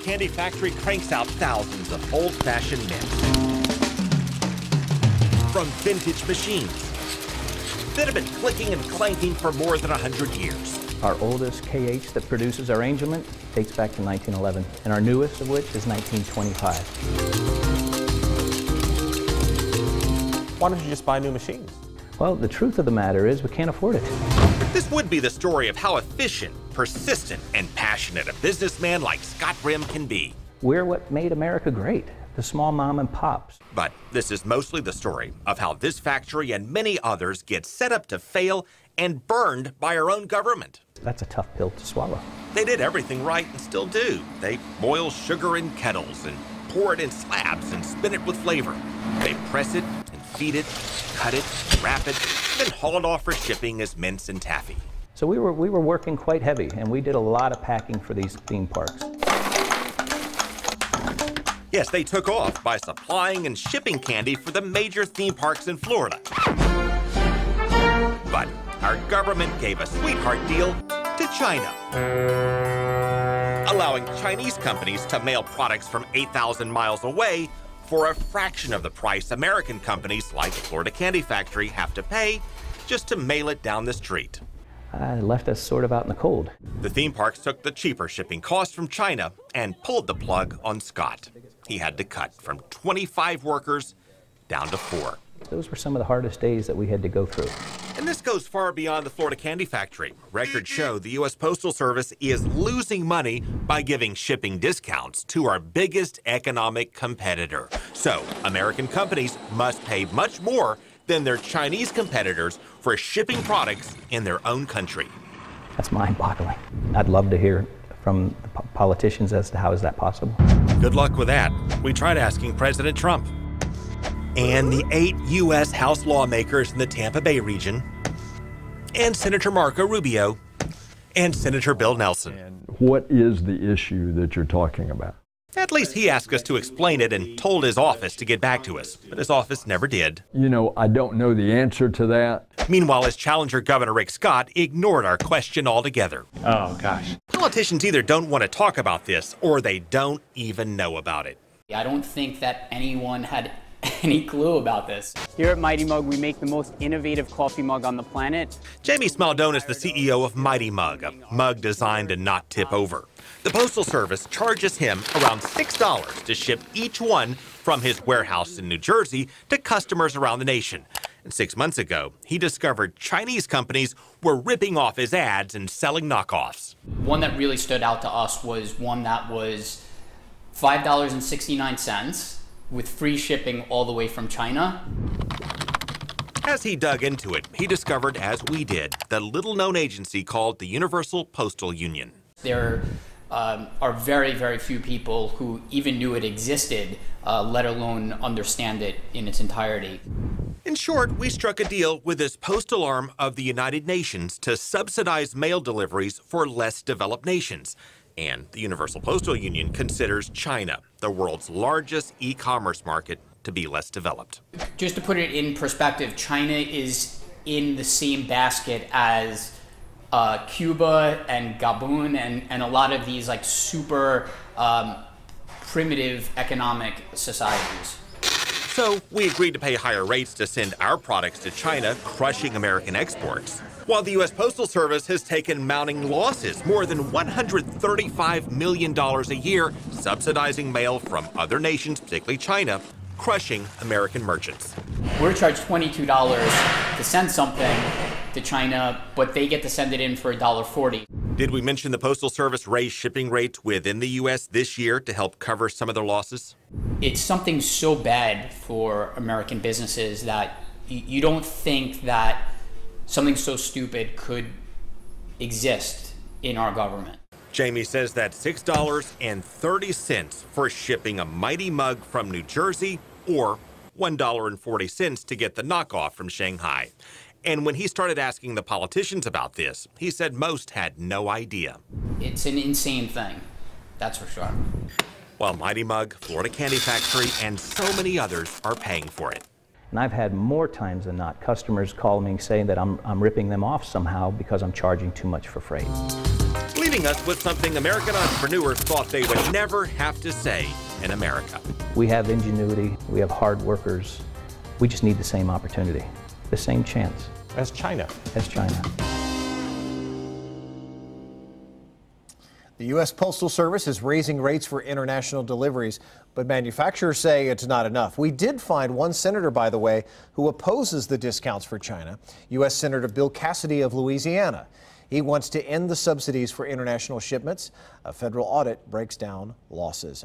Candy Factory cranks out thousands of old-fashioned mints from vintage machines that have been clicking and clanking for more than 100 years. Our oldest KH that produces our Angel Mint dates back to 1911, and our newest of which is 1925. Why don't you just buy new machines? Well, the truth of the matter is we can't afford it. This would be the story of how efficient, persistent, and passionate a businessman like Scott Grimm can be. We're what made America great, the small mom and pops. But this is mostly the story of how this factory and many others get set up to fail and burned by our own government. That's a tough pill to swallow. They did everything right and still do. They boil sugar in kettles and pour it in slabs and spin it with flavor. They press it and feed it, cut it, wrap it, then haul it off for shipping as mints and taffy. So we were working quite heavy, and we did a lot of packing for these theme parks. Yes, they took off by supplying and shipping candy for the major theme parks in Florida. But our government gave a sweetheart deal to China, allowing Chinese companies to mail products from 8,000 miles away for a fraction of the price American companies like Florida Candy Factory have to pay just to mail it down the street. Left us sort of out in the cold. The theme parks took the cheaper shipping costs from China and pulled the plug on Scott. He had to cut from 25 workers down to 4. Those were some of the hardest days that we had to go through. And this goes far beyond the Florida Candy Factory. Records show the U.S. Postal Service is losing money by giving shipping discounts to our biggest economic competitor. So American companies must pay much more than their Chinese competitors for shipping products in their own country. That's mind-boggling. I'd love to hear from the politicians as to how is that possible. Good luck with that. We tried asking President Trump and the 8 U.S. House lawmakers in the Tampa Bay region, and Senator Marco Rubio, and Senator Bill Nelson. And what is the issue that you're talking about? At least he asked us to explain it and told his office to get back to us, but his office never did. You know, I don't know the answer to that. Meanwhile, his challenger, Governor Rick Scott, ignored our question altogether. Oh, gosh. Politicians either don't want to talk about this or they don't even know about it. I don't think that anyone had any clue about this. Here at Mighty Mug, we make the most innovative coffee mug on the planet. Jamie Smaldone is the CEO of Mighty Mug, a mug designed to not tip over. The Postal Service charges him around $6 to ship each one from his warehouse in New Jersey to customers around the nation. And 6 months ago, he discovered Chinese companies were ripping off his ads and selling knockoffs. One that really stood out to us was one that was $5.69 with free shipping all the way from China. As he dug into it, he discovered, as we did, the little-known agency called the Universal Postal Union. There are very, very few people who even knew it existed, let alone understand it in its entirety. In short, we struck a deal with this postal arm of the United Nations to subsidize mail deliveries for less developed nations. And the Universal Postal Union considers China, the world's largest e-commerce market, to be less developed. Just to put it in perspective, China is in the same basket as Cuba and Gabon and a lot of these like super primitive economic societies. So we agreed to pay higher rates to send our products to China, crushing American exports, while the U.S. Postal Service has taken mounting losses, more than $135 million a year, subsidizing mail from other nations, particularly China, crushing American merchants. We're charged $22 to send something to China, but they get to send it in for $1.40. Did we mention the Postal Service raised shipping rates within the U.S. this year to help cover some of their losses? It's something so bad for American businesses that you don't think that something so stupid could exist in our government. Jamie says that's $6.30 for shipping a Mighty Mug from New Jersey, or $1.40 to get the knockoff from Shanghai. And when he started asking the politicians about this, he said most had no idea. It's an insane thing, that's for sure. While Mighty Mug, Florida Candy Factory, and so many others are paying for it. And I've had more times than not customers call me saying that I'm ripping them off somehow because I'm charging too much for freight. Leading leaving us with something American entrepreneurs thought they would never have to say in America. We have ingenuity, we have hard workers. We just need the same opportunity, the same chance As China. as China. The U.S. Postal Service is raising rates for international deliveries, but manufacturers say it's not enough. We did find one senator, by the way, who opposes the discounts for China, U.S. Senator Bill Cassidy of Louisiana. He wants to end the subsidies for international shipments. A federal audit breaks down losses.